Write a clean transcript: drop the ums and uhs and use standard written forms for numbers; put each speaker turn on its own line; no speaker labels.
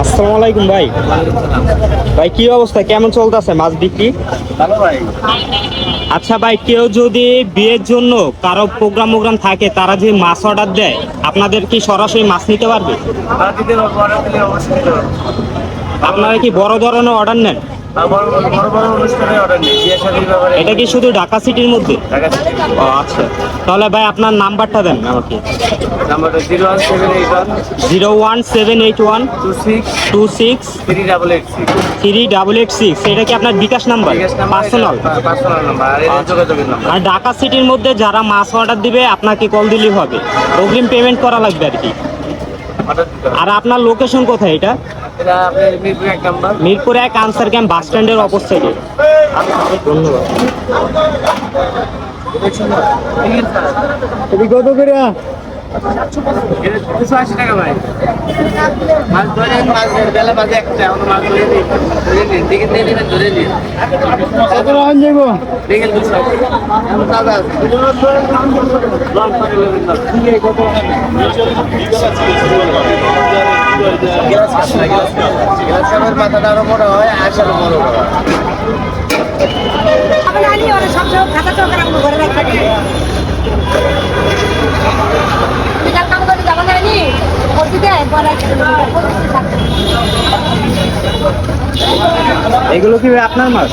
আসসালামু আলাইকুম ভাই। ভাই কি অবস্থা, কেমন চলতেছে মাছ বিক্রি?
ভালো ভাই।
আচ্ছা ভাই, কেউ যদি বিয়ের জন্য কারো প্রোগ্রাম থাকে, তারা যে মাছ অর্ডার দেয়, আপনাদের কি সরাসরি মাছ নিতে পারবে?
আমরা দিতে পারবো, অর্ডার দিলে অবশ্যই দিতে পারবো।
আপনারা কি বড় ধরনের অর্ডার নেন?
আর বড় বড় বড় অনুষ্ঠানে অর্ডার নেই, বিয়ে শাদীর ব্যাপারে।
এটা কি শুধু ঢাকা সিটির মধ্যে?
ঢাকা সিটি।
ও আচ্ছা, তাহলে ভাই আপনার নাম্বারটা দেন আমাকে।
নাম্বারটা
01781
01781 26
26
3886।
3886। এটা কি আপনার বিকাশ নাম্বার? পার্সোনাল?
পার্সোনাল নাম্বার, আর এটা যোগাযোগের নাম্বার।
আর ঢাকা সিটির মধ্যে যারা মাছ অর্ডার দিবে, আপনাকে কল দিলেই হবে, অগ্রিম পেমেন্ট করা লাগবে আর কি।
অর্ডার দিতে হবে।
আর আপনার লোকেশন কোথায় এটা?
এটা আপনার Mirpur 1 number.
Mirpur 1 Ansar camp bus স্ট্যান্ডের অপোজিটে। ধন্যবাদ।
কত করে? 280 টাকা ভাই। মাছ ধরে মাছ বেলা বাজে একটা, এখন মাছ ধরে নিন, ধরে নিন, দেখে নিয়ে নেবেন, ধরে নিন। কত রাখুন যাবো? দেখেন 280। এখন তাজা আছে। লং করে নেবেন না। গ্লাস কাপের মাথাটা আরো বড় হয়, আশারও বড় হয়।
এগুলো কি আপনার মাছ?